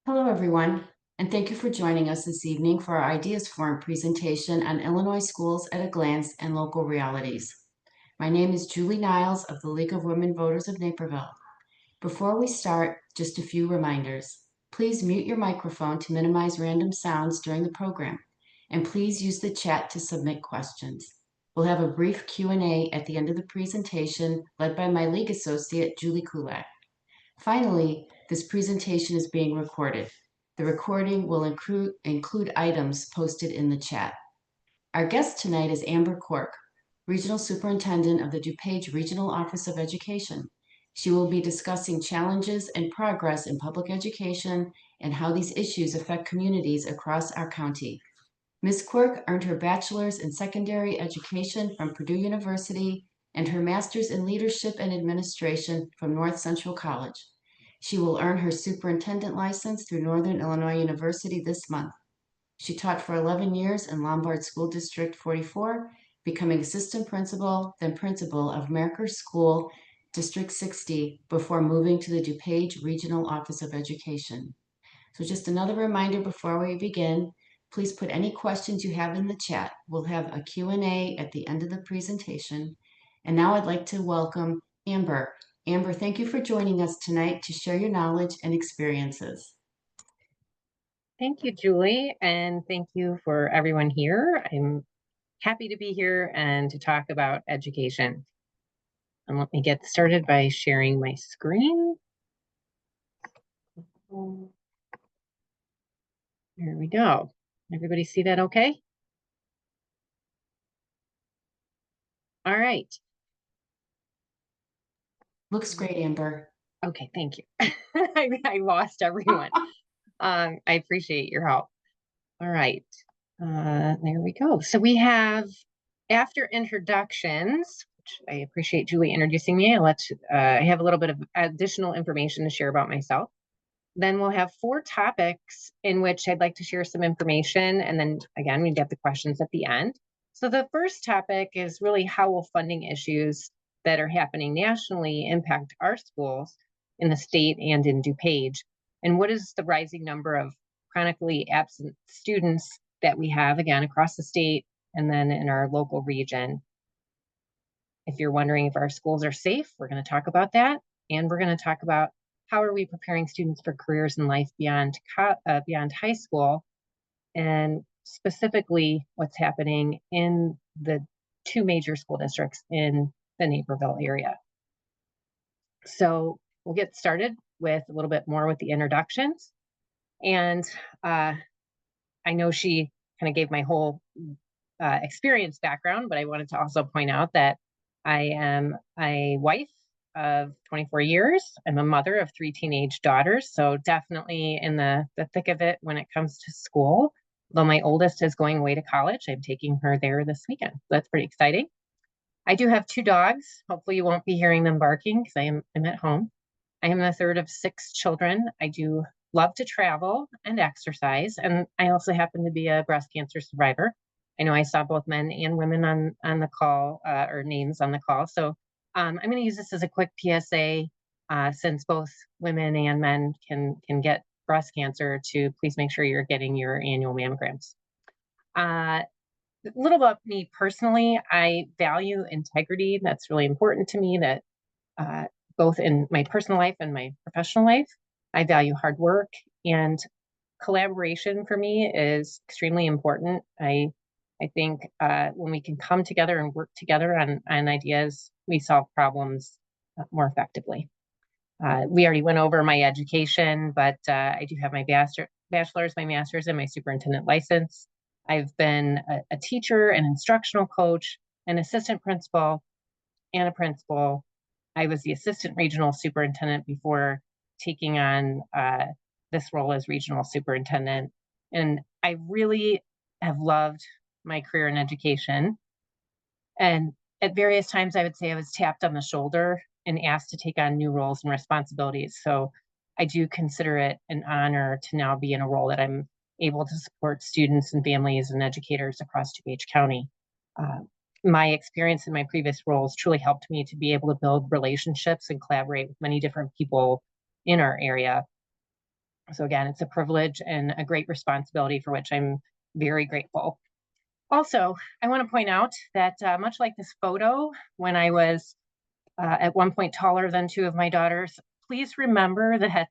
Hello, everyone, and thank you for joining us this evening for our Ideas Forum presentation on Illinois schools at a glance and local realities. My name is Julie Niles of the League of Women Voters of Naperville. Before we start, just a few reminders. Please mute your microphone to minimize random sounds during the program, and please use the chat to submit questions. We'll have a brief Q&A at the end of the presentation led by my league associate, Julie Kulak. Finally, this presentation is being recorded. The recording will include items posted in the chat. Our guest tonight is Amber Quirk, Regional Superintendent of the DuPage Regional Office of Education. She will be discussing challenges and progress in public education and how these issues affect communities across our county. Ms. Quirk earned her bachelor's in secondary education from Purdue University and her master's in leadership and administration from North Central College. She will earn her superintendent license through Northern Illinois University this month. She taught for 11 years in Lombard School District 44, becoming assistant principal, then principal of Mercer School District 60 before moving to the DuPage Regional Office of Education. So just another reminder before we begin, please put any questions you have in the chat. We'll have a Q&A at the end of the presentation. And now I'd like to welcome Amber. Amber, thank you for joining us tonight to share your knowledge and experiences. Thank you, Julie, and thank you for everyone here. I'm happy to be here and to talk about education. And let me get started by sharing my screen. There we go. Everybody see that okay? All right. Looks great, Amber. Okay, thank you. I lost everyone. I appreciate your help. All right, there we go. So we have, after introductions, which I appreciate Julie introducing me, I have a little bit of additional information to share about myself. Then we'll have 4 topics in which I'd like to share some information. And then again, we get the questions at the end. So the first topic is really how will funding issues that are happening nationally impact our schools in the state and in DuPage? And what is the rising number of chronically absent students that we have, again, across the state and then in our local region? If you're wondering if our schools are safe, we're going to talk about that. And we're going to talk about how are we preparing students for careers in life beyond high school, and specifically what's happening in the 2 major school districts in the Naperville area. So we'll get started with a little bit more with the introductions. And I know she kind of gave my whole experience background, but I wanted to also point out that I am a wife of 24 years. I'm a mother of 3 teenage daughters, so definitely in the thick of it when it comes to school. Though my oldest is going away to college, I'm taking her there this weekend. So that's pretty exciting. I do have 2 dogs. Hopefully you won't be hearing them barking because I'm at home. I am the third of 6 children. I do love to travel and exercise, and I also happen to be a breast cancer survivor. I know I saw both men and women on the call, or names on the call. So I'm going to use this as a quick PSA, since both women and men can get breast cancer, to please make sure you're getting your annual mammograms. A little about me personally, I value integrity. That's really important to me, that both in my personal life and my professional life. I value hard work, and collaboration for me is extremely important. I think when we can come together and work together on ideas, we solve problems more effectively. We already went over my education, but I do have my bachelor's, my master's, and my superintendent license. I've been a teacher, an instructional coach, an assistant principal, and a principal. I was the assistant regional superintendent before taking on this role as regional superintendent. And I really have loved my career in education. And at various times, I would say I was tapped on the shoulder and asked to take on new roles and responsibilities. So I do consider it an honor to now be in a role that I'm able to support students and families and educators across DuPage County. My experience in my previous roles truly helped me to be able to build relationships and collaborate with many different people in our area. So again, it's a privilege and a great responsibility for which I'm very grateful. Also, I want to point out that much like this photo, when I was at one point taller than two of my daughters, please remember that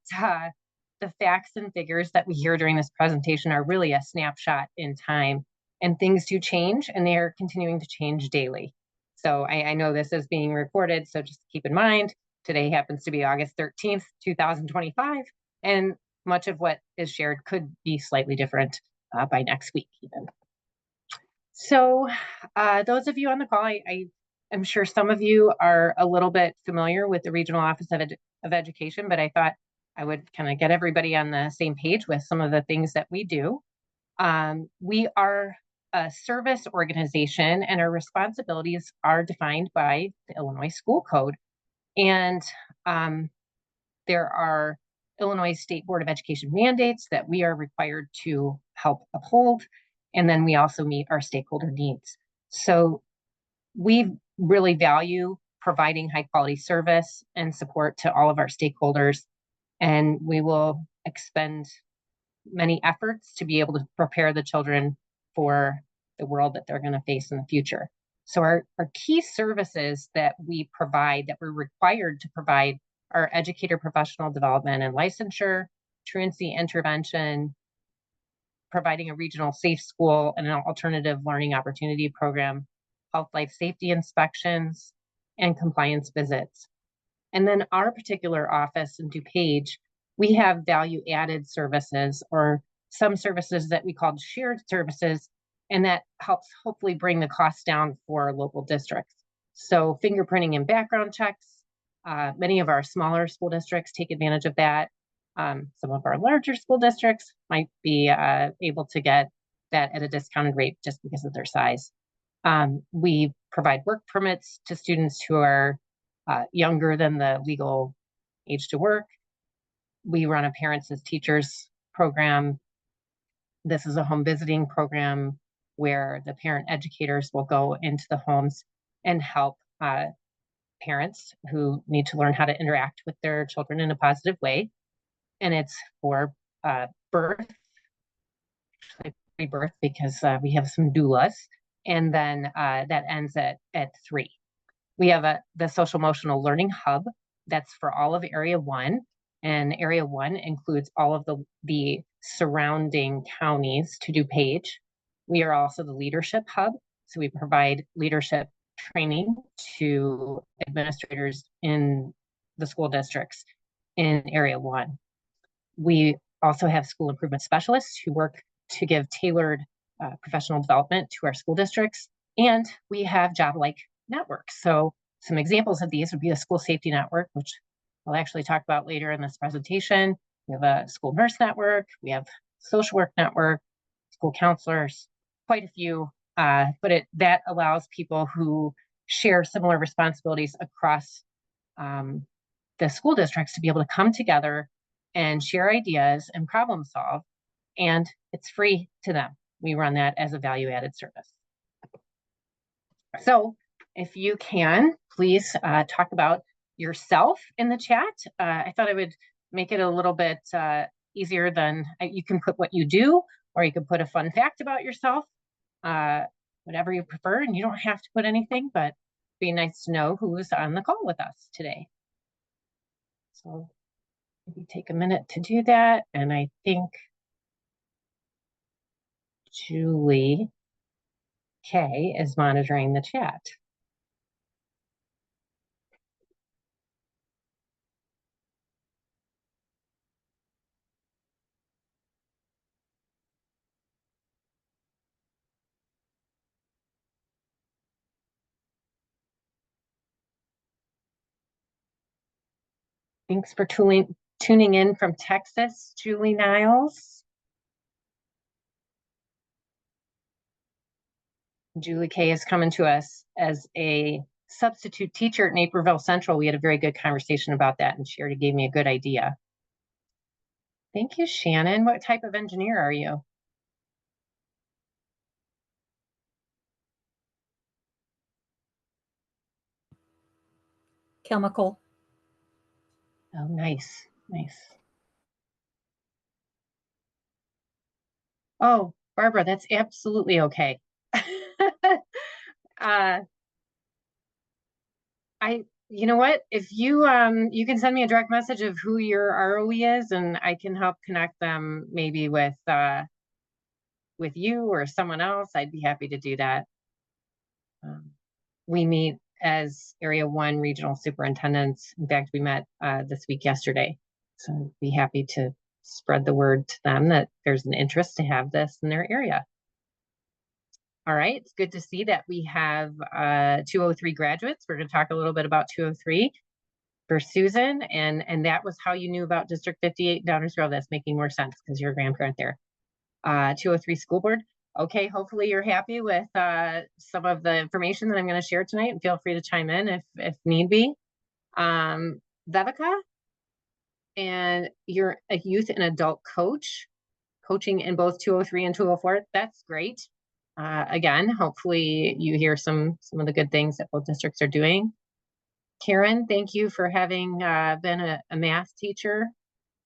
the facts and figures that we hear during this presentation are really a snapshot in time, and things do change, and they are continuing to change daily. So I know this is being recorded, so just keep in mind, today happens to be August 13th, 2025, and much of what is shared could be slightly different by next week even. So those of you on the call, I am sure some of you are a little bit familiar with the Regional Office of Education, but I thought I would kind of get everybody on the same page with some of the things that we do. We are a service organization, and our responsibilities are defined by the Illinois School Code. And there are Illinois State Board of Education mandates that we are required to help uphold. And then we also meet our stakeholder needs. So we really value providing high quality service and support to all of our stakeholders. And we will expend many efforts to be able to prepare the children for the world that they're going to face in the future. So our key services that we provide, that we're required to provide, are educator professional development and licensure, truancy intervention, providing a regional safe school and an alternative learning opportunity program, health life safety inspections, and compliance visits. And then our particular office in DuPage, we have value added services, or some services that we call shared services, and that helps hopefully bring the cost down for local districts. So fingerprinting and background checks, many of our smaller school districts take advantage of that. Some of our larger school districts might be able to get that at a discounted rate just because of their size. We provide work permits to students who are younger than the legal age to work. We run a Parents as Teachers program. This is a home visiting program where the parent educators will go into the homes and help parents who need to learn how to interact with their children in a positive way. And it's for birth, pre-birth, because we have some doulas, and then that ends at 3. We have the social emotional learning hub that's for all of Area 1, and Area 1 includes all of the surrounding counties to DuPage. We are also the leadership hub, so we provide leadership training to administrators in the school districts in Area 1. We also have school improvement specialists who work to give tailored professional development to our school districts, and we have job-like networks. So some examples of these would be the school safety network, which I'll actually talk about later in this presentation. We have a school nurse network, we have social work network, school counselors, quite a few, but that allows people who share similar responsibilities across the school districts to be able to come together and share ideas and problem solve, and it's free to them. We run that as a value-added service. So if you can, please talk about yourself in the chat. I thought I would make it a little bit easier than, you can put what you do, or you can put a fun fact about yourself, whatever you prefer, and you don't have to put anything, but it'd be nice to know who's on the call with us today. So maybe take a minute to do that, and I think Julie K is monitoring the chat. Thanks for tuning in from Texas, Julie Niles. Julie K is coming to us as a substitute teacher at Naperville Central. We had a very good conversation about that, and she already gave me a good idea. Thank you, Shannon. What type of engineer are you? Chemical. Oh, nice, nice. Oh, Barbara, that's absolutely okay. uh, you know what? If you can send me a direct message of who your ROE is, and I can help connect them maybe with you or someone else. I'd be happy to do that. We meet as Area 1 regional superintendents. In fact, we met this week yesterday. So I'd be happy to spread the word to them that there's an interest to have this in their area. All right, it's good to see that we have 203 graduates. We're going to talk a little bit about 203 for Susan, and that was how you knew about District 58 Downers Grove. That's making more sense because you're a grandparent there. 203 school board. Okay, hopefully you're happy with some of the information that I'm going to share tonight, and feel free to chime in if need be. Viveka, and you're a youth and adult coach, coaching in both 203 and 204. That's great. Again, hopefully you hear some of the good things that both districts are doing. Karen, thank you for having been a math teacher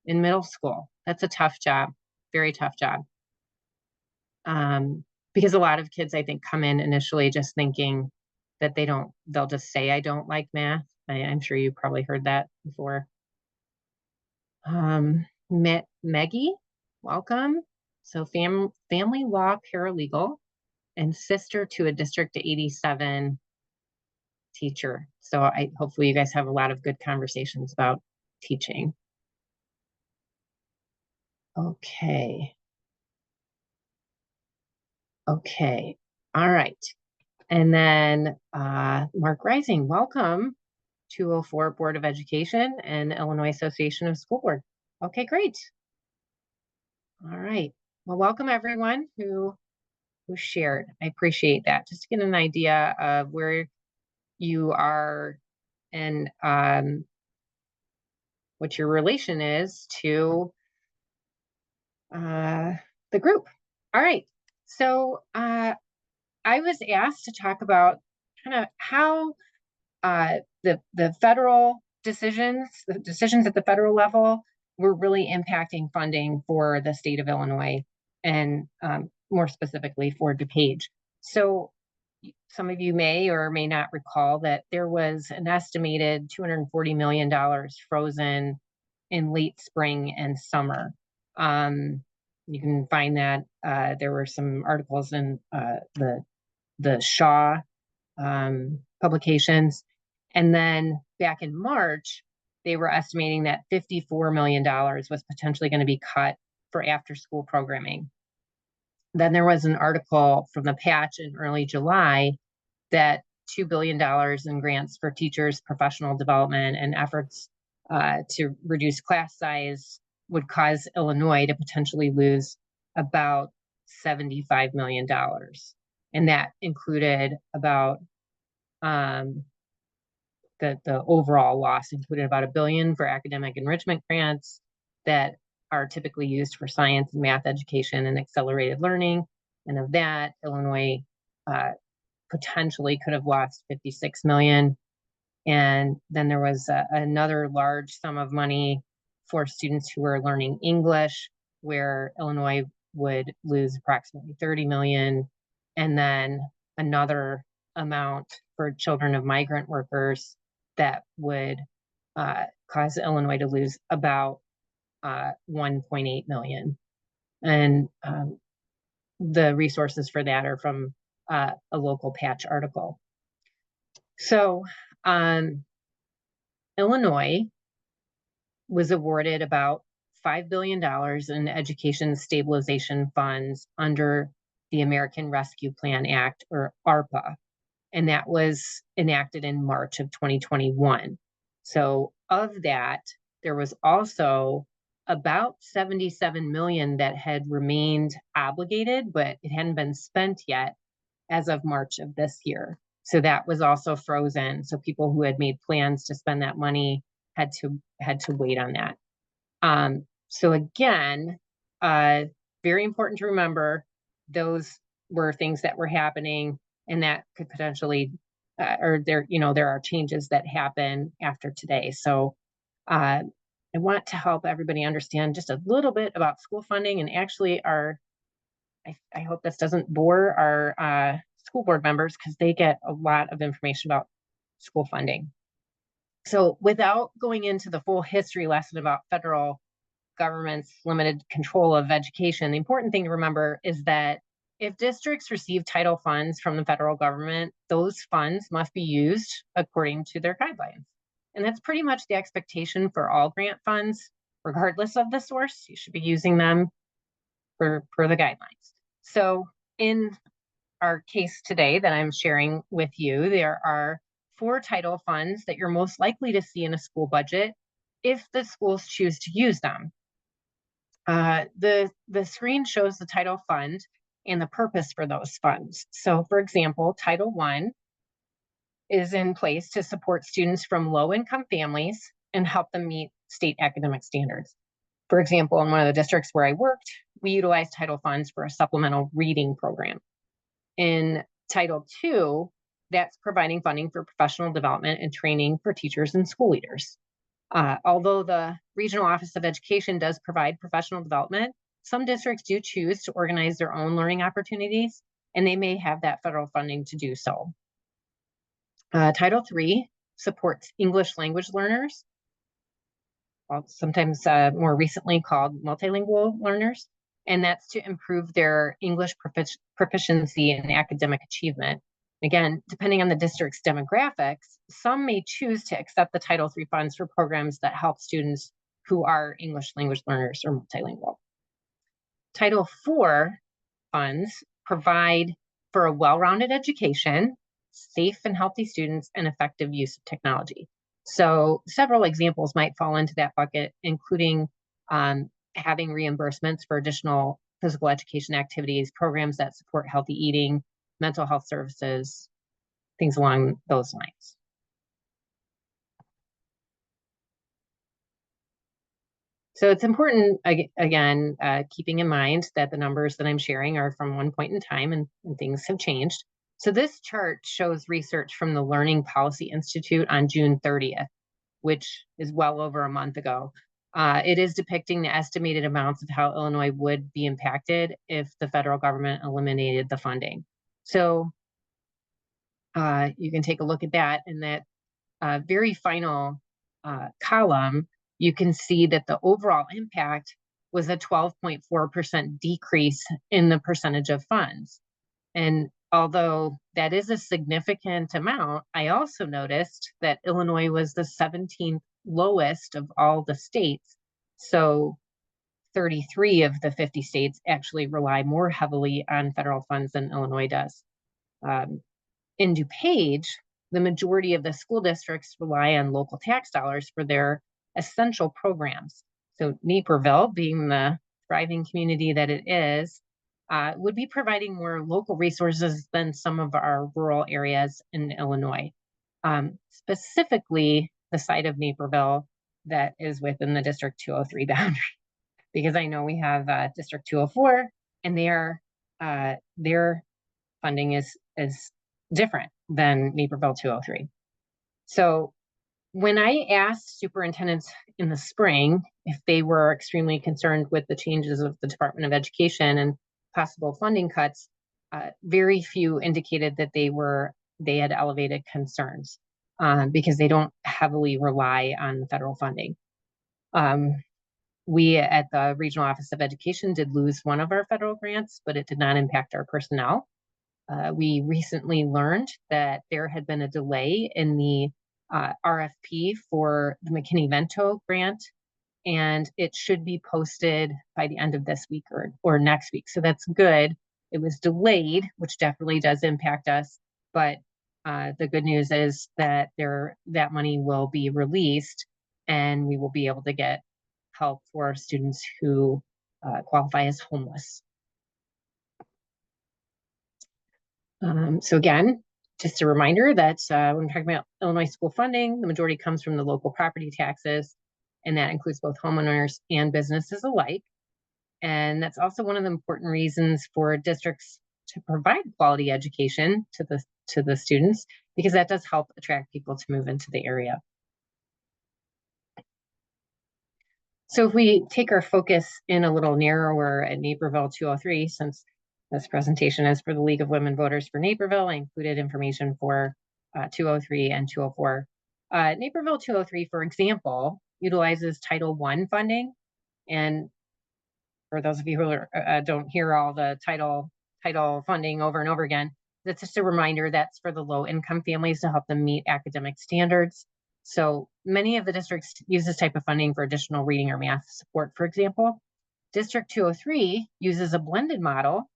in middle school. That's a tough job, very tough job. Because a lot of kids, I think, come in initially just thinking that they'll just say, I don't like math. I'm sure you probably heard that before. Maggie, welcome. So family law paralegal and sister to a District 87 teacher. So hopefully you guys have a lot of good conversations about teaching. Okay. Okay. All right. And then Mark Rising, welcome. 204 Board of Education and Illinois Association of School Board. Okay, great. All right. Well, welcome everyone who shared. I appreciate that. Just to get an idea of where you are and what your relation is to the group. All right. So I was asked to talk about kind of how the federal decisions, the decisions at the federal level, were really impacting funding for the state of Illinois, and more specifically for DuPage. So some of you may or may not recall that there was an estimated $240 million frozen in late spring and summer. You can find that there were some articles in the Shaw publications. And then back in March, they were estimating that $54 million was potentially going to be cut for after school programming. Then there was an article from the Patch in early July that $2 billion in grants for teachers, professional development, and efforts to reduce class size would cause Illinois to potentially lose about $75 million. And that included about the overall loss included about $1 billion for academic enrichment grants that are typically used for science and math education and accelerated learning. And of that, Illinois potentially could have lost $56 million. And then there was another large sum of money for students who were learning English, where Illinois would lose approximately $30 million. And then another amount for children of migrant workers that would cause Illinois to lose about 1.8 million. And the resources for that are from a local Patch article. So Illinois was awarded about $5 billion in education stabilization funds under the American Rescue Plan Act, or ARPA. And that was enacted in March of 2021. So of that, there was also about 77 million that had remained obligated, but it hadn't been spent yet as of March of this year. So that was also frozen. So people who had made plans to spend that money had to wait on that. So again, very important to remember, those were things that were happening, and that could potentially, or there are changes that happen after today. So I want to help everybody understand just a little bit about school funding and actually our I hope this doesn't bore our school board members because they get a lot of information about school funding. So without going into the full history lesson about federal government's limited control of education, the important thing to remember is that if districts receive title funds from the federal government, those funds must be used according to their guidelines. And that's pretty much the expectation for all grant funds, regardless of the source. You should be using them per the guidelines. So in our case today that I'm sharing with you, there are 4 title funds that you're most likely to see in a school budget if the schools choose to use them. The screen shows the title fund and the purpose for those funds. So for example, Title I is in place to support students from low-income families and help them meet state academic standards. For example, in one of the districts where I worked, we utilized title funds for a supplemental reading program. In Title II, that's providing funding for professional development and training for teachers and school leaders. Although the Regional Office of Education does provide professional development, some districts do choose to organize their own learning opportunities, and they may have that federal funding to do so. Title III supports English language learners, sometimes more recently called multilingual learners, and that's to improve their English proficiency and academic achievement. Again, depending on the district's demographics, some may choose to accept the Title III funds for programs that help students who are English language learners or multilingual. Title IV funds provide for a well-rounded education, safe and healthy students, and effective use of technology. So several examples might fall into that bucket, including having reimbursements for additional physical education activities, programs that support healthy eating, mental health services, things along those lines. So it's important, again, keeping in mind that the numbers that I'm sharing are from one point in time and things have changed. So this chart shows research from the Learning Policy Institute on June 30th, which is well over a month ago. It is depicting the estimated amounts of how Illinois would be impacted if the federal government eliminated the funding. So you can take a look at that. In that very final column, you can see that the overall impact was a 12.4% decrease in the percentage of funds. And although that is a significant amount, I also noticed that Illinois was the 17th lowest of all the states. So 33 of the 50 states actually rely more heavily on federal funds than Illinois does. In DuPage, the majority of the school districts rely on local tax dollars for their essential programs. So Naperville, being the thriving community that it is, would be providing more local resources than some of our rural areas in Illinois. Specifically, the site of Naperville that is within the District 203 boundary, because I know we have District 204, and their funding is different than Naperville 203. So when I asked superintendents in the spring if they were extremely concerned with the changes of the Department of Education and possible funding cuts, very few indicated that they had elevated concerns because they don't heavily rely on the federal funding. We at the Regional Office of Education did lose one of our federal grants, but it did not impact our personnel. We recently learned that there had been a delay in the RFP for the McKinney-Vento grant, and it should be posted by the end of this week or next week. So that's good. It was delayed, which definitely does impact us, but the good news is that that money will be released, and we will be able to get help for students who qualify as homeless. So again, just a reminder that when we're talking about Illinois school funding, the majority comes from the local property taxes, and that includes both homeowners and businesses alike. And that's also one of the important reasons for districts to provide quality education to the students, because that does help attract people to move into the area. So if we take our focus in a little narrower at Naperville 203, since This presentation is for the League of Women Voters for Naperville. I included information for 203 and 204. Naperville 203, for example, utilizes Title I funding. And for those of you who don't hear all the title funding over and over again, that's just a reminder that's for the low income families to help them meet academic standards. So many of the districts use this type of funding for additional reading or math support, for example. District 203 uses a blended model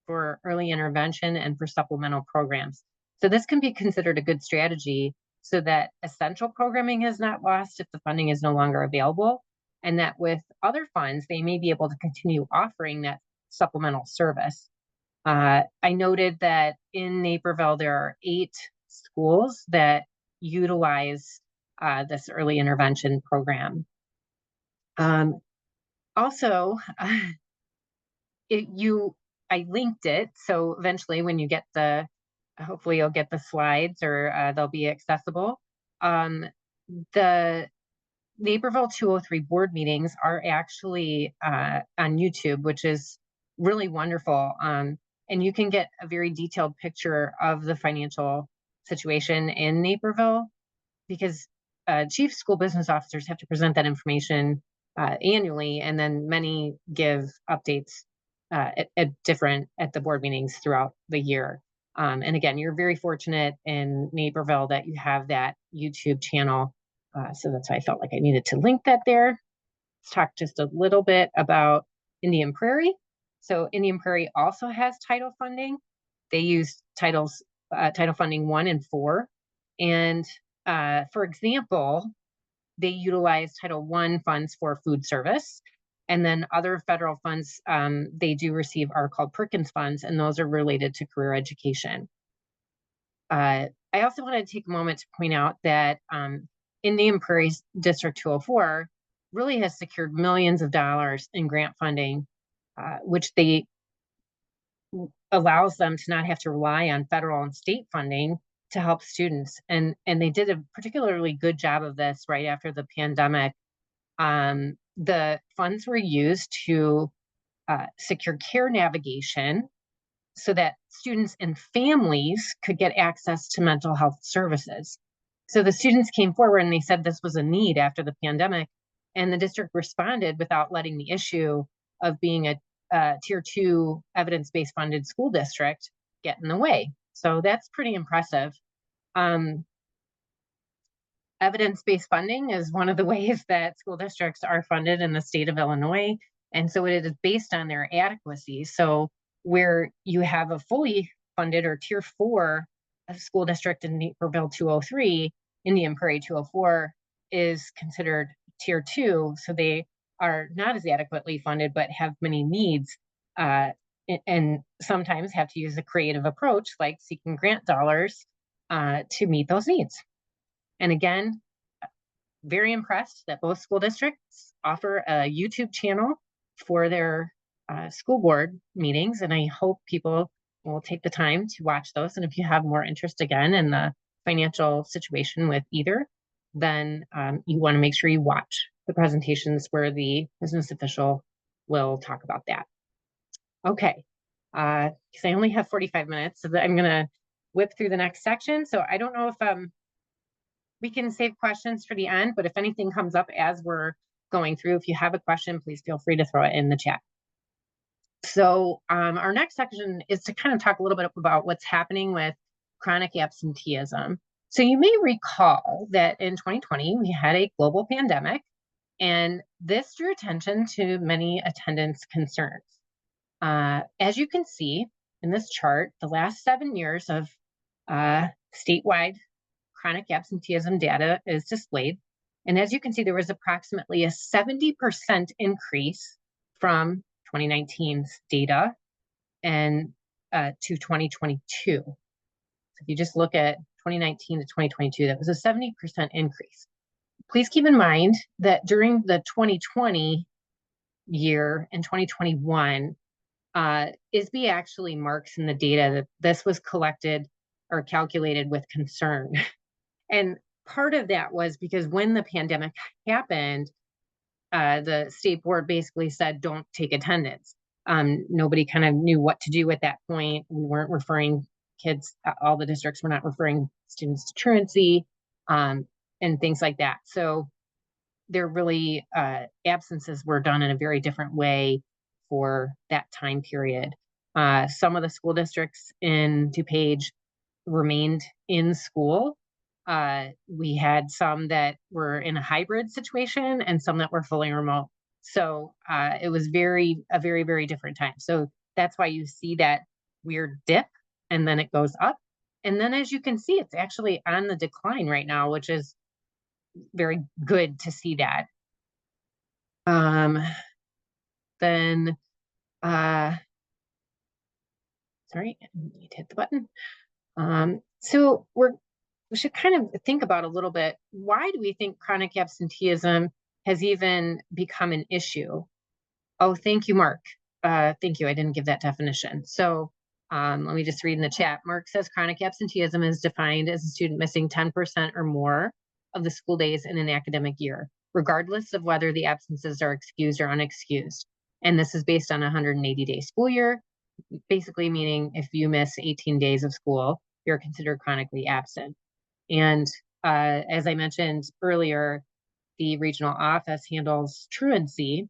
for early intervention and for supplemental programs. So this can be considered a good strategy so that essential programming is not lost if the funding is no longer available, and that with other funds, they may be able to continue offering that supplemental service. I noted that in Naperville, there are 8 schools that utilize this early intervention program. Also, I linked it, so eventually when you get hopefully you'll get the slides, or they'll be accessible. The Naperville 203 board meetings are actually on YouTube, which is really wonderful. And you can get a very detailed picture of the financial situation in Naperville, because chief school business officers have to present that information annually, and then many give updates at the board meetings throughout the year. And again, you're very fortunate in Naperville that you have that YouTube channel. So that's why I felt like I needed to link that there. Let's talk just a little bit about Indian Prairie. So Indian Prairie also has title funding. They use title funding 1 and 4. And for example, they utilize Title I funds for food service. And then other federal funds they do receive are called Perkins funds, and those are related to career education. I also want to take a moment to point out that Indian Prairie's District 204 really has secured millions of dollars in grant funding, which allows them to not have to rely on federal and state funding to help students. And they did a particularly good job of this right after the pandemic. The funds were used to secure care navigation so that students and families could get access to mental health services. So the students came forward and they said this was a need after the pandemic, and the district responded without letting the issue of being a Tier 2 evidence-based funded school district get in the way. So that's pretty impressive. Evidence-based funding is one of the ways that school districts are funded in the state of Illinois. And so it is based on their adequacy. So where you have a fully funded or Tier 4 school district in Naperville 203, Indian Prairie 204 is considered Tier 2. So they are not as adequately funded, but have many needs, and sometimes have to use a creative approach like seeking grant dollars to meet those needs. And again, very impressed that both school districts offer a YouTube channel for their school board meetings, and I hope people will take the time to watch those. And if you have more interest again in the financial situation with either, then you want to make sure you watch the presentations where the business official will talk about that. Okay, because I only have 45 minutes, so I'm going to whip through the next section. So I don't know if we can save questions for the end, but if anything comes up as we're going through, if you have a question, please feel free to throw it in the chat. So our next section is to kind of talk a little bit about what's happening with chronic absenteeism. So you may recall that in 2020, we had a global pandemic, and this drew attention to many attendance concerns. As you can see in this chart, the last 7 years of statewide chronic absenteeism data is displayed. And as you can see, there was approximately a 70% increase from 2019's data and to 2022. So if you just look at 2019 to 2022, that was a 70% increase. Please keep in mind that during the 2020 year and 2021, ISB actually marks in the data that this was collected or calculated with concern. And part of that was because when the pandemic happened, the state board basically said, don't take attendance. Nobody kind of knew what to do at that point. We weren't referring kids, all the districts were not referring students to truancy, and things like that. So there really, absences were done in a very different way for that time period. Some of the school districts in DuPage remained in school. We had some that were in a hybrid situation and some that were fully remote. So it was a very, very different time. So that's why you see that weird dip and then it goes up. And then as you can see, it's actually on the decline right now, which is very good to see that. Then, sorry, I need to hit the button. So we should kind of think about a little bit, why do we think chronic absenteeism has even become an issue? Oh, thank you, Mark. Thank you. I didn't give that definition. So let me just read in the chat. Mark says chronic absenteeism is defined as a student missing 10% or more of the school days in an academic year, regardless of whether the absences are excused or unexcused. And this is based on a 180-day school year, basically meaning if you miss 18 days of school, you're considered chronically absent. And as I mentioned earlier, the regional office handles truancy,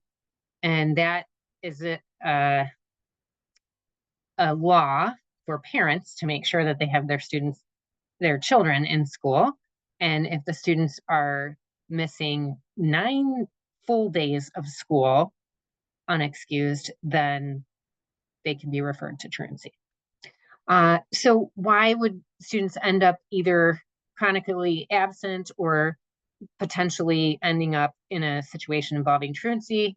and that is a law for parents to make sure that they have their children in school. And if the students are missing 9 full days of school unexcused, then they can be referred to truancy. So why would students end up either chronically absent or potentially ending up in a situation involving truancy?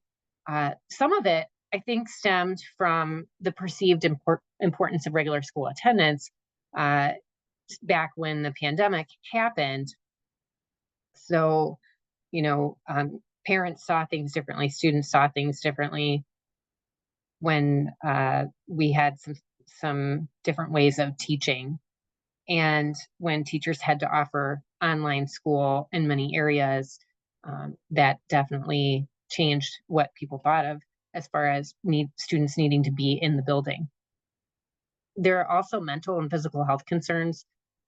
Some of it, I think, stemmed from the perceived importance of regular school attendance back when the pandemic happened. So, parents saw things differently, students saw things differently when we had some different ways of teaching. And when teachers had to offer online school in many areas, that definitely changed what people thought of as far as students needing to be in the building. There are also mental and physical health concerns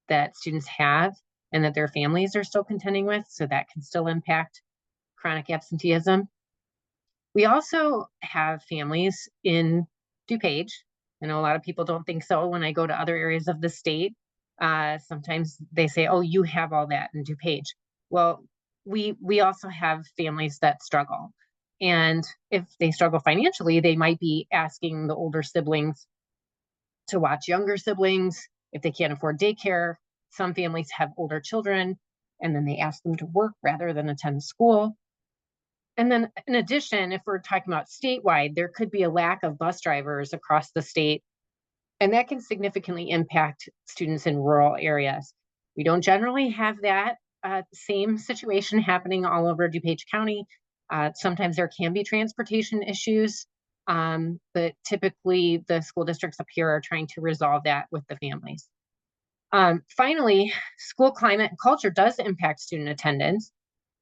that students have and that their families are still contending with, so that can still impact chronic absenteeism. We also have families in DuPage. I know a lot of people don't think so when I go to other areas of the state. Sometimes they say, oh, you have all that in DuPage. Well, we also have families that struggle. And if they struggle financially, they might be asking the older siblings to watch younger siblings. If they can't afford daycare, some families have older children, and then they ask them to work rather than attend school. And then in addition, if we're talking about statewide, there could be a lack of bus drivers across the state, and that can significantly impact students in rural areas. We don't generally have that same situation happening all over DuPage County. Sometimes there can be transportation issues, but typically the school districts up here are trying to resolve that with the families. Finally, school climate and culture does impact student attendance.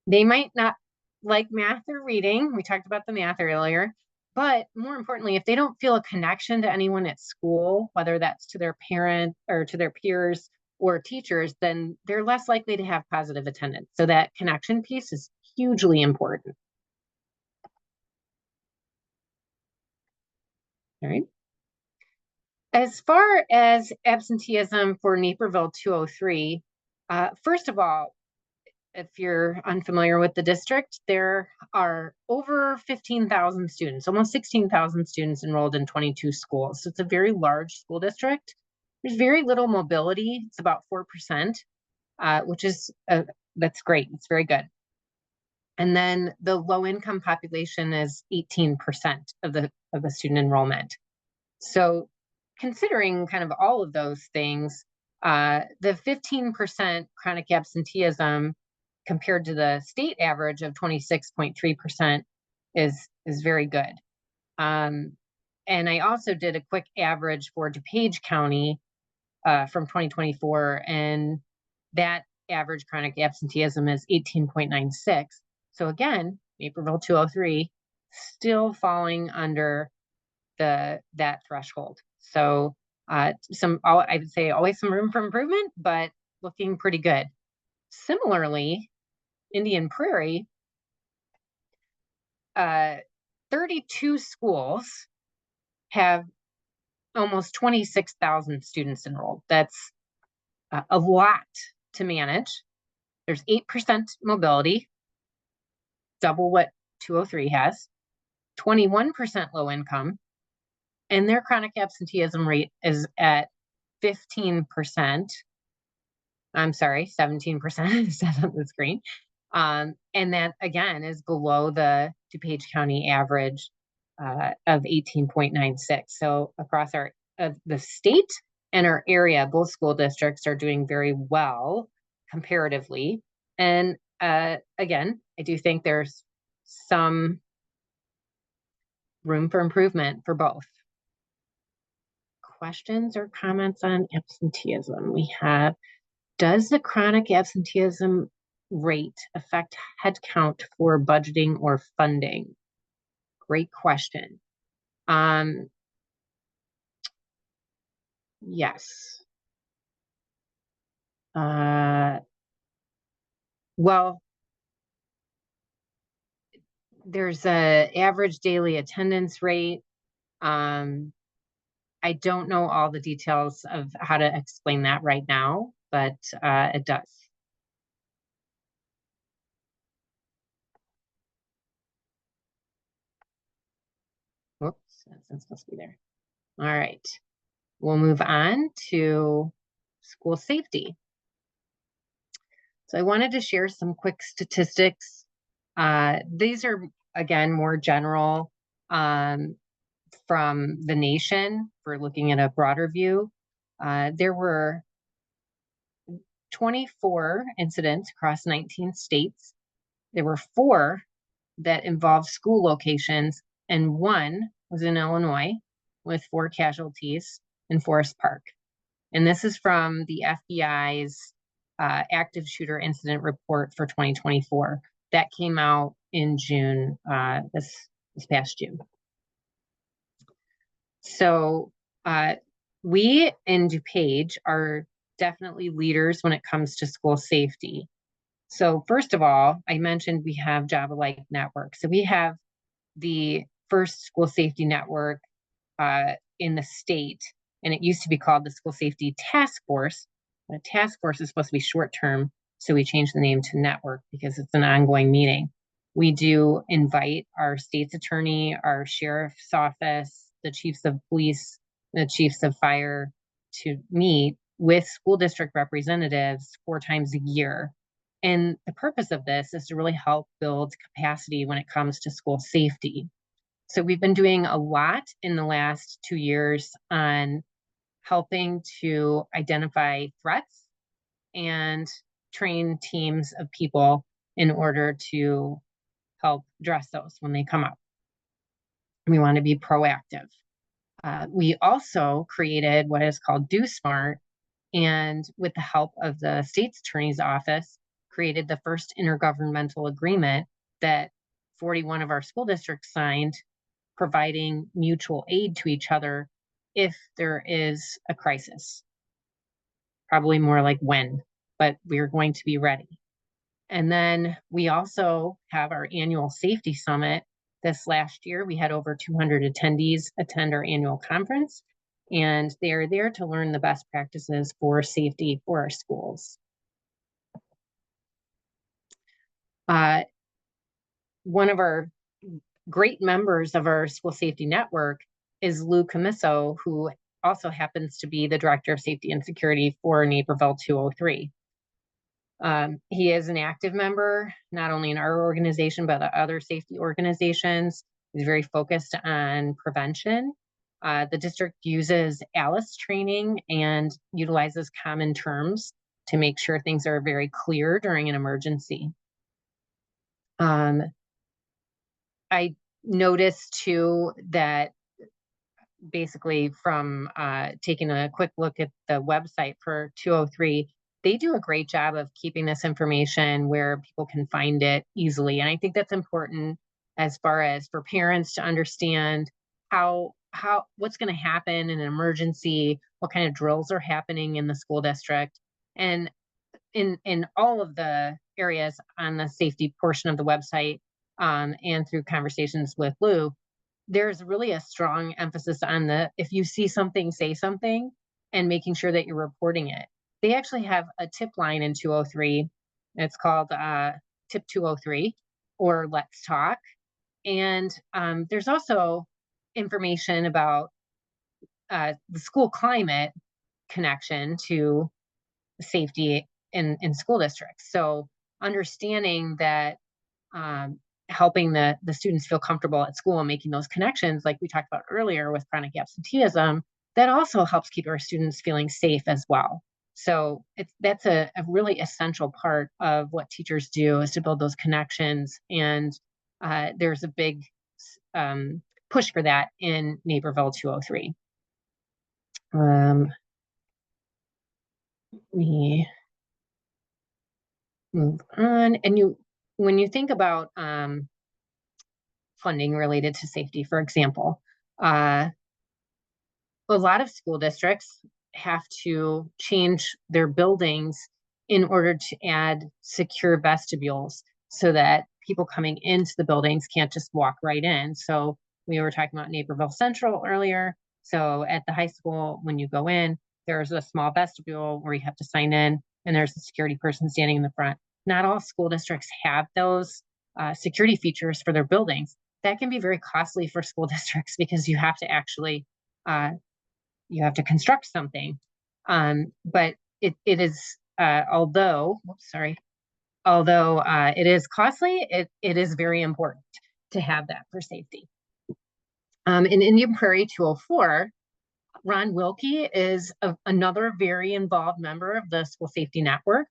They might not like math or reading. We talked about the math earlier, but more importantly, if they don't feel a connection to anyone at school, whether that's to their parent or to their peers or teachers, then they're less likely to have positive attendance. So that connection piece is hugely important. All right. As far as absenteeism for Naperville 203, first of all, if you're unfamiliar with the district, there are over 15,000 students, almost 16,000 students enrolled in 22 schools. So it's a very large school district. There's very little mobility. It's about 4%, which is, that's great. It's very good. And then the low income population is 18% of the student enrollment. So considering kind of all of those things, the 15% chronic absenteeism compared to the state average of 26.3% is very good. And I also did a quick average for DuPage County from 2024, and that average chronic absenteeism is 18.96. So again, Naperville 203 still falling under that threshold. So I would say always some room for improvement, but looking pretty good. Similarly, Indian Prairie, 32 schools have almost 26,000 students enrolled. That's a lot to manage. There's 8% mobility, double what 203 has, 21% low income, and their chronic absenteeism rate is at 15%. I'm sorry, 17%, it says on the screen. And that, again, is below the DuPage County average of 18.96. So across the state and our area, both school districts are doing very well comparatively. And again, I do think there's some room for improvement for both. Questions or comments on absenteeism? We have, does the chronic absenteeism rate affect headcount for budgeting or funding? Great question. Yes. Well, there's a average daily attendance rate. I don't know all the details of how to explain that right now, but it does. Whoops, that's supposed to be there. All right, we'll move on to school safety. So I wanted to share some quick statistics. These are, again, more general from the nation for looking at a broader view. There were 24 incidents across 19 states. There were 4 that involved school locations, and 1 was in Illinois with 4 casualties in Forest Park. And this is from the FBI's active shooter incident report for 2024. That came out in June, this past June. So we in DuPage are definitely leaders when it comes to school safety. So first of all, I mentioned we have Job Alike Network. So we have the first school safety network in the state, and it used to be called the School Safety Task Force. The task force is supposed to be short term, so we changed the name to network because it's an ongoing meeting. We do invite our state's attorney, our sheriff's office, the chiefs of police, the chiefs of fire to meet with school district representatives 4 times a year. And the purpose of this is to really help build capacity when it comes to school safety. So we've been doing a lot in the last 2 years on helping to identify threats and train teams of people in order to help address those when they come up. We want to be proactive. We also created what is called Do Smart, and with the help of the state's attorney's office, created the first intergovernmental agreement that 41 of our school districts signed, providing mutual aid to each other if there is a crisis. Probably more like when, but we're going to be ready. And then we also have our annual safety summit. This last year, we had over 200 attendees attend our annual conference, and they are there to learn the best practices for safety for our schools. One of our great members of our school safety network is Lou Camiso, who also happens to be the Director of Safety and Security for Naperville 203. He is an active member, not only in our organization, but other safety organizations. He's very focused on prevention. The district uses ALICE training and utilizes common terms to make sure things are very clear during an emergency. I noticed too that basically from taking a quick look at the website for 203, they do a great job of keeping this information where people can find it easily. And I think that's important as far as for parents to understand how what's going to happen in an emergency, what kind of drills are happening in the school district. And in all of the areas on the safety portion of the website, and through conversations with Lou, there's really a strong emphasis on if you see something, say something, and making sure that you're reporting it. They actually have a tip line in 203. It's called tip 203, or Let's Talk. And there's also information about the school climate connection to safety in school districts. So understanding that, helping the students feel comfortable at school and making those connections, like we talked about earlier with chronic absenteeism, that also helps keep our students feeling safe as well. So that's a really essential part of what teachers do, is to build those connections. And there's a big push for that in Naperville 203. We move on. And when you think about funding related to safety, for example, a lot of school districts have to change their buildings in order to add secure vestibules so that people coming into the buildings can't just walk right in. So we were talking about Naperville Central earlier. So at the high school, when you go in, there's a small vestibule where you have to sign in, and there's a security person standing in the front. Not all school districts have those security features for their buildings. That can be very costly for school districts, because you have to actually construct something. But it is, although it is costly, it is very important to have that for safety. In Indian Prairie 204, Ron Wilkie is another very involved member of the School Safety Network.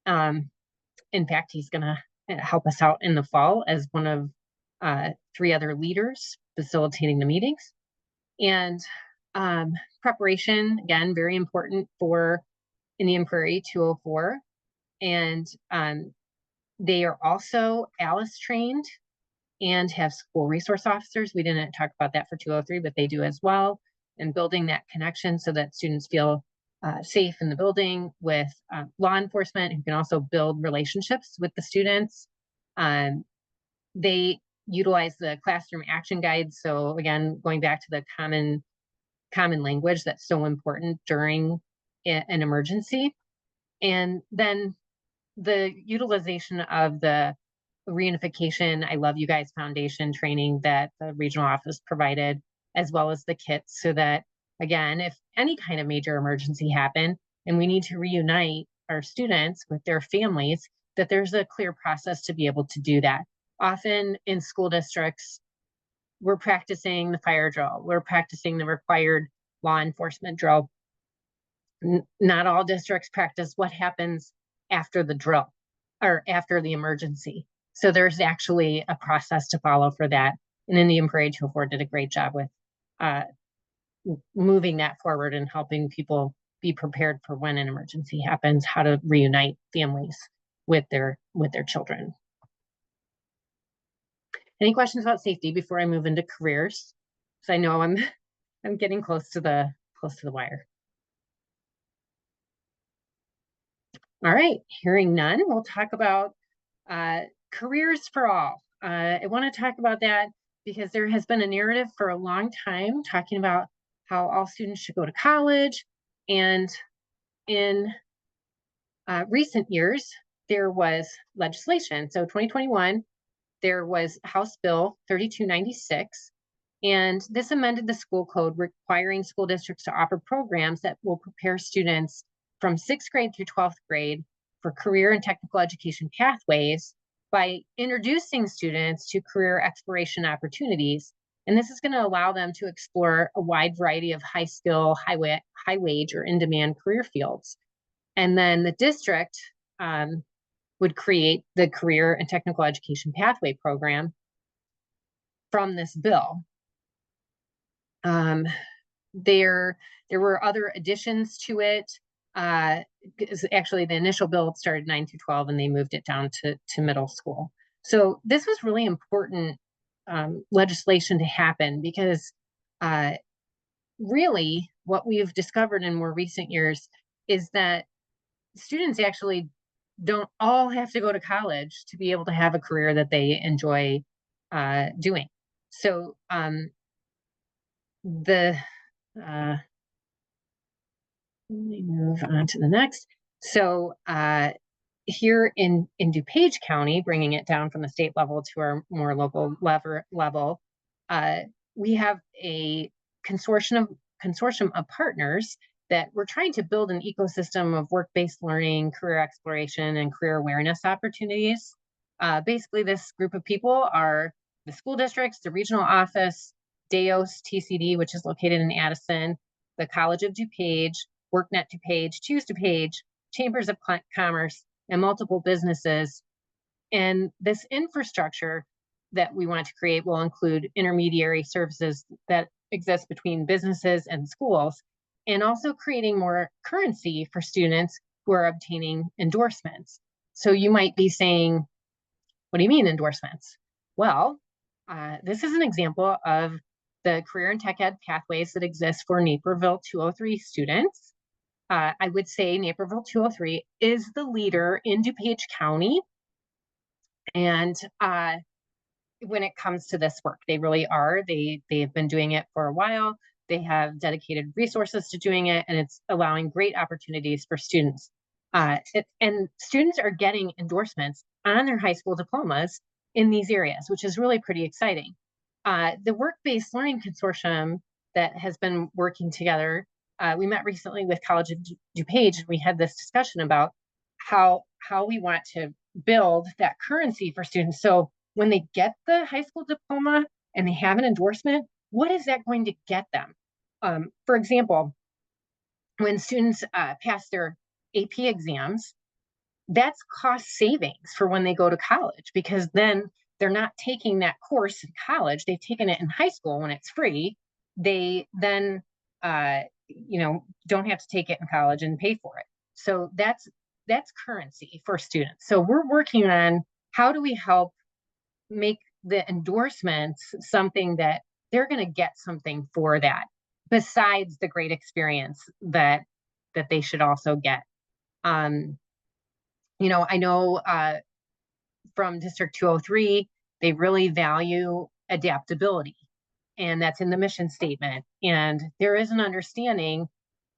In fact, he's going to help us out in the fall as one of 3 other leaders facilitating the meetings. And preparation, again, very important for Indian Prairie 204. And they are also ALICE trained and have school resource officers. We didn't talk about that for 203, but they do as well. And building that connection so that students feel safe in the building with law enforcement, who can also build relationships with the students. They utilize the classroom action guides. So again, going back to the common language that's so important during an emergency. And then the utilization of the reunification I Love You Guys Foundation training that the regional office provided, as well as the kits, so that, again, if any kind of major emergency happened and we need to reunite our students with their families, that there's a clear process to be able to do that. Often in school districts, we're practicing the fire drill, we're practicing the required law enforcement drill. Not all districts practice what happens after the drill or after the emergency. So there's actually a process to follow for that. And Indian Prairie 204 did a great job with moving that forward and helping people be prepared for when an emergency happens, how to reunite families with their children. Any questions about safety before I move into careers? Because I know I'm getting close to the wire. All right, hearing none, we'll talk about careers for all. I want to talk about that because there has been a narrative for a long time talking about how all students should go to college. And in recent years, there was legislation. So 2021, there was House Bill 3296, and this amended the school code requiring school districts to offer programs that will prepare students from 6th grade through 12th grade for career and technical education pathways by introducing students to career exploration opportunities. And this is going to allow them to explore a wide variety of high skill, high wage, or in-demand career fields. And then the district would create the career and technical education pathway program from this bill. There were other additions to it. Actually, the initial bill started 9 through 12, and they moved it down to middle school. So this was really important legislation to happen, because Really, what we've discovered in more recent years is that students actually don't all have to go to college to be able to have a career that they enjoy doing. So the let me move on to the next. So here in DuPage County, bringing it down from the state level to our more local level, we have a consortium of partners that we're trying to build an ecosystem of work-based learning, career exploration, and career awareness opportunities. Basically, this group of people are the school districts, the regional office, DeOS TCD, which is located in Addison, the College of DuPage, WorkNet DuPage, Choose DuPage, Chambers of Commerce, and multiple businesses. And this infrastructure that we want to create will include intermediary services that exist between businesses and schools, and also creating more currency for students who are obtaining endorsements. So you might be saying, what do you mean endorsements? Well, this is an example of the career and tech ed pathways that exist for Naperville 203 students. I would say Naperville 203 is the leader in DuPage County. And when it comes to this work, they really are. They've been doing it for a while. They have dedicated resources to doing it, and it's allowing great opportunities for students. And students are getting endorsements on their high school diplomas in these areas, which is really pretty exciting. The work-based learning consortium that has been working together, we met recently with College of DuPage, and we had this discussion about how we want to build that currency for students. So when they get the high school diploma and they have an endorsement, what is that going to get them? For example, when students pass their AP exams, that's cost savings for when they go to college, because then they're not taking that course in college. They've taken it in high school when it's free. They then, don't have to take it in college and pay for it. So that's currency for students. So we're working on how do we help make the endorsements something that they're going to get something for that, besides the great experience that they should also get. I know from District 203, they really value adaptability, and that's in the mission statement. And there is an understanding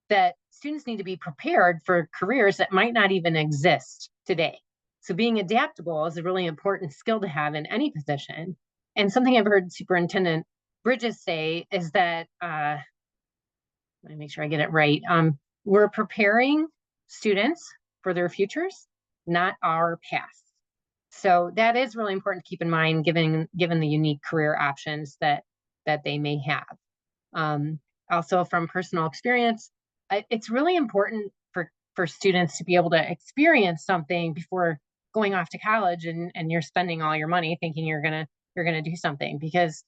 that students need to be prepared for careers that might not even exist today. So being adaptable is a really important skill to have in any position. And something I've heard Superintendent Bridges say is that, let me make sure I get it right. We're preparing students for their futures, not our past. So that is really important to keep in mind, given the unique career options that they may have. Also, from personal experience, it's really important for students to be able to experience something before going off to college and you're spending all your money thinking you're gonna do something. Because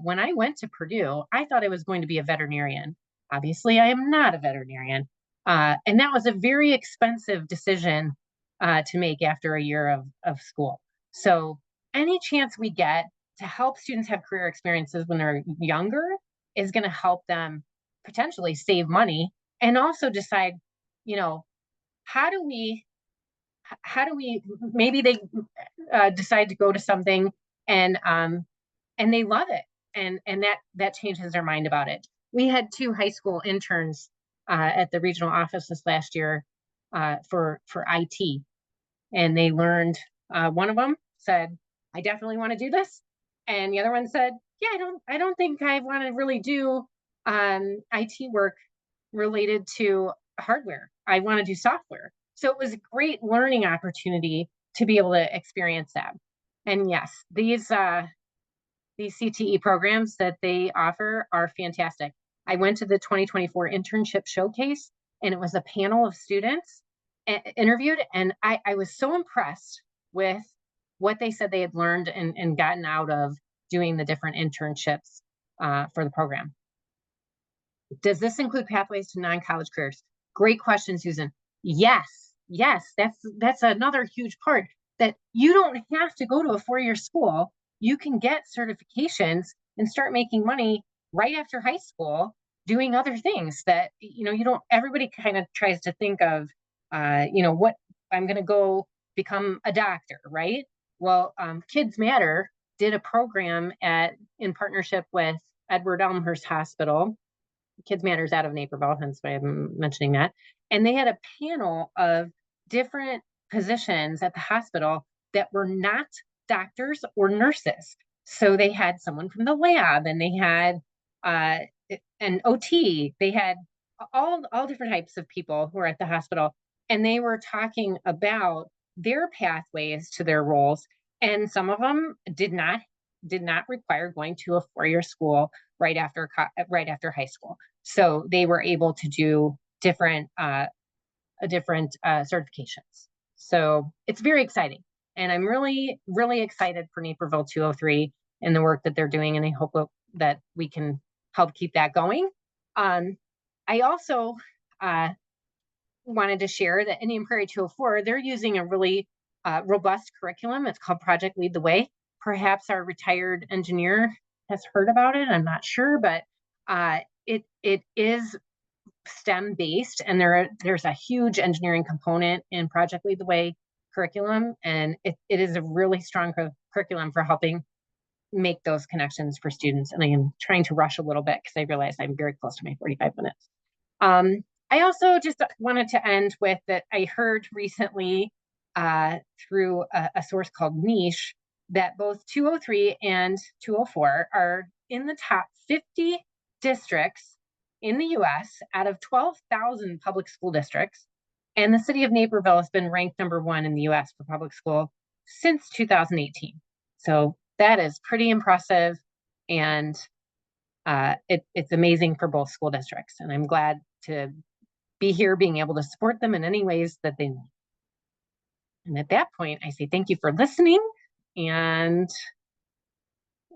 when I went to Purdue, I thought I was going to be a veterinarian. Obviously, I am not a veterinarian. And that was a very expensive decision to make after a year of school. So any chance we get to help students have career experiences when they're younger is going to help them potentially save money, and also decide, how do we maybe they decide to go to something and they love it, and that changes their mind about it. We had 2 high school interns at the regional office this last year for IT, and they learned. One of them said, "I definitely want to do this," and the other one said, "Yeah, I don't think I want to really do IT work related to hardware. I want to do software." So it was a great learning opportunity to be able to experience that. And yes, these CTE programs that they offer are fantastic. I went to the 2024 internship showcase, and it was a panel of students interviewed, and I was so impressed with what they said they had learned and gotten out of doing the different internships for the program. Does this include pathways to non-college careers? Great question, Susan. Yes, that's another huge part, that you don't have to go to a 4-year school. You can get certifications and start making money right after high school doing other things that, you don't, everybody kind of tries to think of, what I'm going to go become a doctor, right? Well, Kids Matter did a program in partnership with Edward Elmhurst Hospital. Kids Matters out of Naperville, hence why I'm mentioning that. And they had a panel of different positions at the hospital that were not doctors or nurses. So they had someone from the lab, and they had uh, an OT. They had all different types of people who are at the hospital, and they were talking about their pathways to their roles. And some of them did not require going to a 4-year school right after high school. So they were able to do different certifications. So it's very exciting, and I'm really really excited for Naperville 203 and the work that they're doing, and I hope that we can help keep that going. I also wanted to share that Indian Prairie 204, they're using a really robust curriculum. It's called Project Lead the Way. Perhaps our retired engineer has heard about it. I'm not sure, but it is STEM based, and there's a huge engineering component in Project Lead the Way curriculum, and it is a really strong curriculum for helping make those connections for students. And I am trying to rush a little bit because I realize I'm very close to my 45 minutes. I also just wanted to end with that I heard recently through a source called Niche that both 203 and 204 are in the top 50 districts in the US out of 12,000 public school districts. And the city of Naperville has been ranked #1 in the US for public school since 2018. So that is pretty impressive. And it's amazing for both school districts. And I'm glad to be here being able to support them in any ways that they need. And at that point, I say thank you for listening. And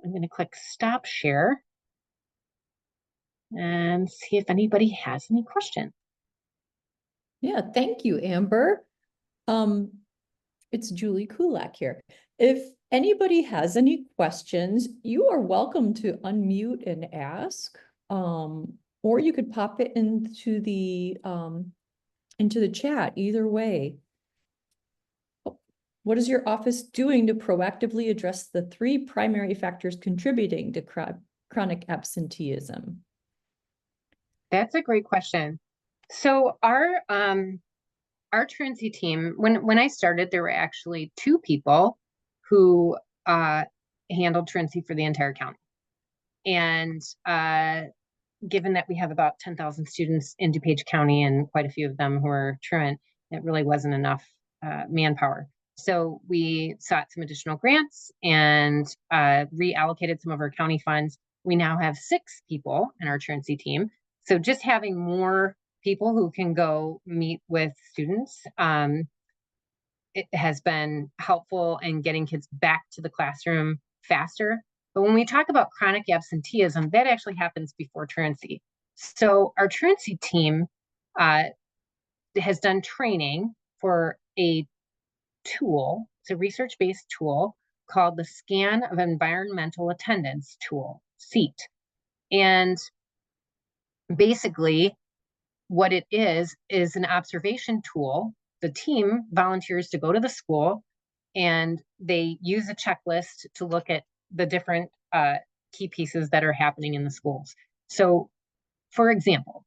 I'm going to click stop share and see if anybody has any questions. Yeah, thank you, Amber. It's Julie Kulak here. If anybody has any questions, you are welcome to unmute and ask. Or you could pop it into the chat, either way. What is your office doing to proactively address the 3 primary factors contributing to chronic absenteeism? That's a great question. So our truancy team, when I started, there were actually 2 people who handled truancy for the entire county. And given that we have about 10,000 students in DuPage County and quite a few of them who are truant, it really wasn't enough manpower. So we sought some additional grants and reallocated some of our county funds. We now have 6 people in our truancy team. So just having more people who can go meet with students, it has been helpful in getting kids back to the classroom faster. But when we talk about chronic absenteeism, that actually happens before truancy. So our truancy team has done training for a tool. It's a research-based tool called the Scan of Environmental Attendance tool, SEAT. And basically what it is an observation tool. The team volunteers to go to the school, and they use a checklist to look at the different key pieces that are happening in the schools. So, for example,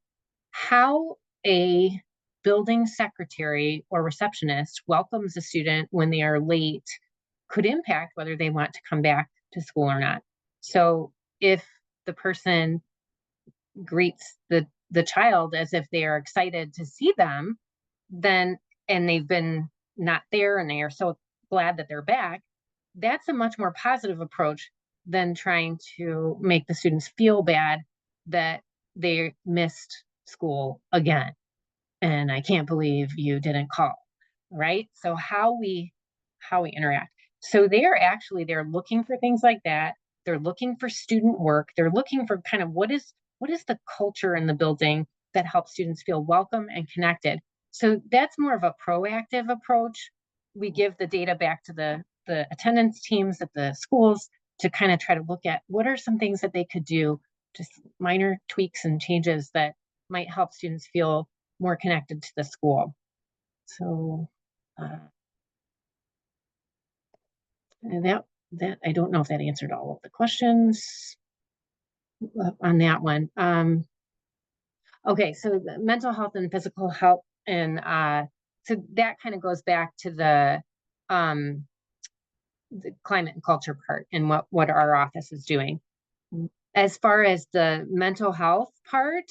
how a building secretary or receptionist welcomes a student when they are late could impact whether they want to come back to school or not. So if the person greets the child as if they are excited to see them, then, and they've been not there and they are so glad that they're back, that's a much more positive approach than trying to make the students feel bad that they missed school again. And I can't believe you didn't call, right? So how we interact. So they're looking for things like that. They're looking for student work. They're looking for kind of what is the culture in the building that helps students feel welcome and connected. So that's more of a proactive approach. We give the data back to the attendance teams at the schools to kind of try to look at what are some things that they could do just minor tweaks and changes that might help students feel more connected to the school. So and that I don't know if that answered all of the questions on that one. Okay, so the mental health and physical health, and so that kind of goes back to the climate and culture part and what our office is doing. As far as the mental health part,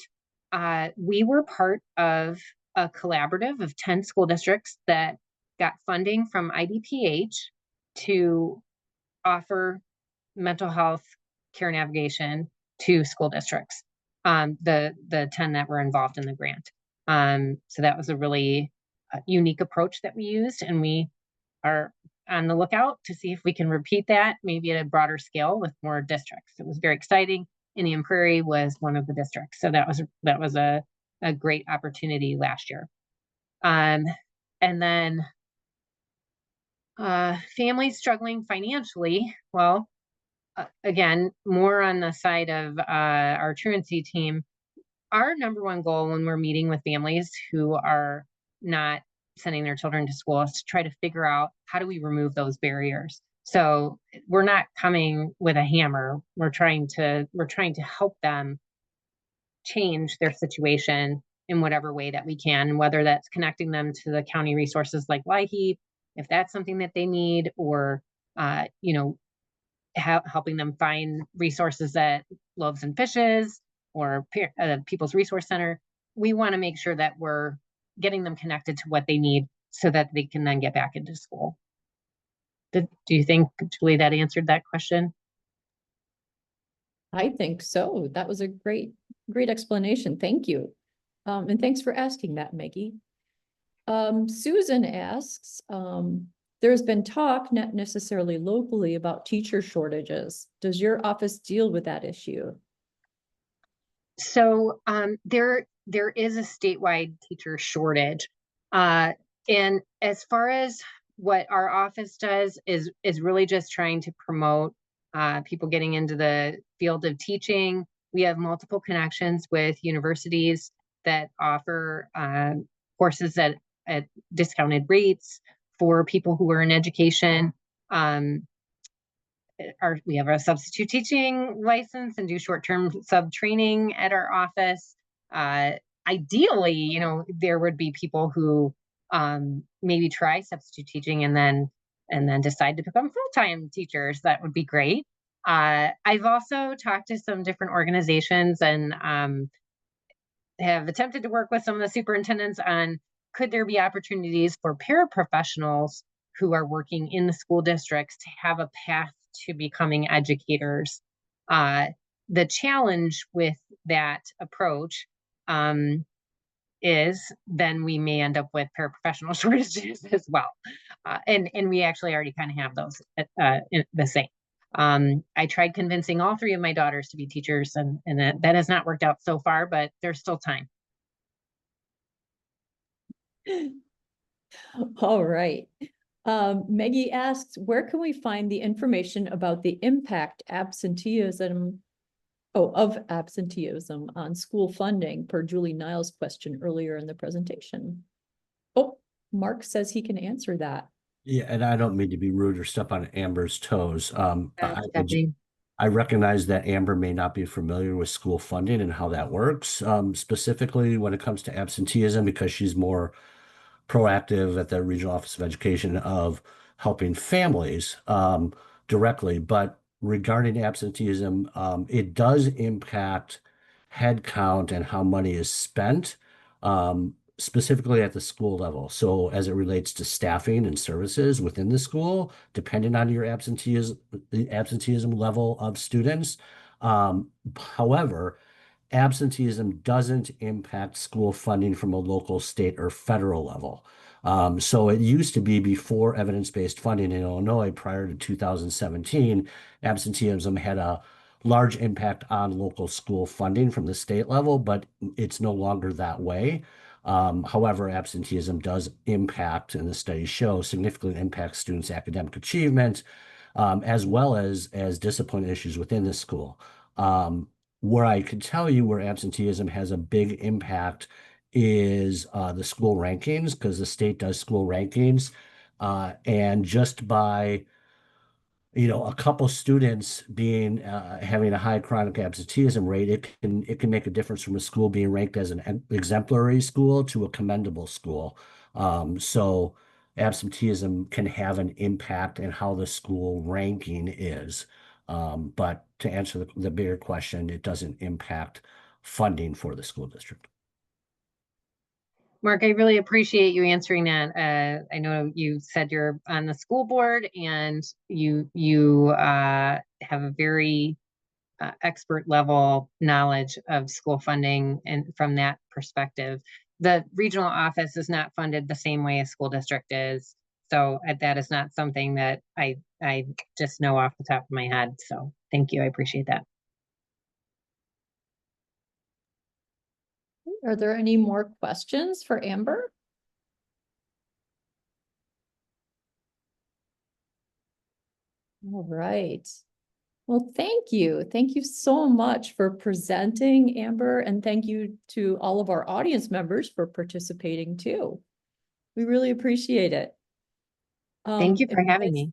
we were part of a collaborative of 10 school districts that got funding from IDPH to offer mental health care navigation to school districts. The 10 that were involved in the grant. So that was a really unique approach that we used, and we are on the lookout to see if we can repeat that, maybe at a broader scale with more districts. It was very exciting. Indian Prairie was one of the districts, so that was a great opportunity last year. And then families struggling financially. Well, again, more on the side of our truancy team. Our number one goal when we're meeting with families who are not sending their children to school is to try to figure out how do we remove those barriers. So we're not coming with a hammer. We're trying to help them change their situation in whatever way that we can, whether that's connecting them to the county resources like LIHEAP, if that's something that they need, or helping them find resources at Loaves and Fishes or People's Resource Center. We want to make sure that we're getting them connected to what they need so that they can then get back into school. Do you think, Julie, that answered that question? I think so. That was a great explanation. Thank you. And thanks for asking that, Maggie. Susan asks, there's been talk, not necessarily locally, about teacher shortages. Does your office deal with that issue? So there is a statewide teacher shortage. And as far as what our office does is really just trying to promote people getting into the field of teaching. We have multiple connections with universities that offer courses at discounted rates for people who are in education. We have a substitute teaching license and do short-term sub training at our office. Ideally, there would be people who maybe try substitute teaching and then decide to become full-time teachers. That would be great. I've also talked to some different organizations and have attempted to work with some of the superintendents on could there be opportunities for paraprofessionals who are working in the school districts to have a path to becoming educators. The challenge with that approach is then we may end up with paraprofessional shortages as well. And we actually already kind of have those the same. I tried convincing all three of my daughters to be teachers, and that has not worked out so far, but there's still time. All right. Maggie asks, where can we find the information about the impact of absenteeism on school funding per Julie Niles' question earlier in the presentation? Oh, Mark says he can answer that. Yeah, and I don't mean to be rude or step on Amber's toes. I recognize that Amber may not be familiar with school funding and how that works, specifically when it comes to absenteeism, because she's more proactive at the Regional Office of Education of helping families directly. But regarding absenteeism, it does impact head count and how money is spent, specifically at the school level. So as it relates to staffing and services within the school, depending on your absenteeism level of students. However, absenteeism doesn't impact school funding from a local, state, or federal level. So it used to be before evidence-based funding in Illinois prior to 2017, absenteeism had a large impact on local school funding from the state level, but it's no longer that way. However, absenteeism does impact, and the studies show, significantly impacts students' academic achievement, as well as discipline issues within the school. Where I could tell you where absenteeism has a big impact is the school rankings, because the state does school rankings. And just by a couple students being having a high chronic absenteeism rate, it can make a difference from a school being ranked as an exemplary school to a commendable school. So absenteeism can have an impact in how the school ranking is. But to answer the bigger question, it doesn't impact funding for the school district. Mark, I really appreciate you answering that. I know you said you're on the school board and you have a very expert level knowledge of school funding, and from that perspective, the regional office is not funded the same way a school district is. So that is not something that I just know off the top of my head. So thank you. I appreciate that. Are there any more questions for Amber? All right. Well, thank you. Thank you so much for presenting, Amber, and thank you to all of our audience members for participating too. We really appreciate it. Thank you for having me.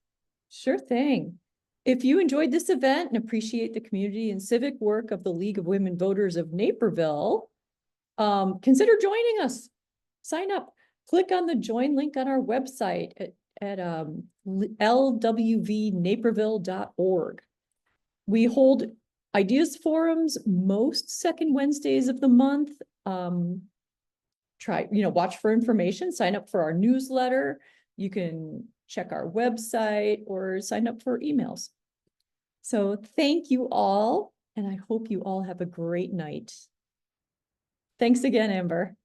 Sure thing. If you enjoyed this event and appreciate the community and civic work of the League of Women Voters of Naperville, consider joining us. Sign up. Click on the join link on our website at lwvnaperville.org. We hold ideas forums most second Wednesdays of the month. Watch for information, sign up for our newsletter. You can check our website or sign up for emails. So thank you all, and I hope you all have a great night. Thanks again, Amber.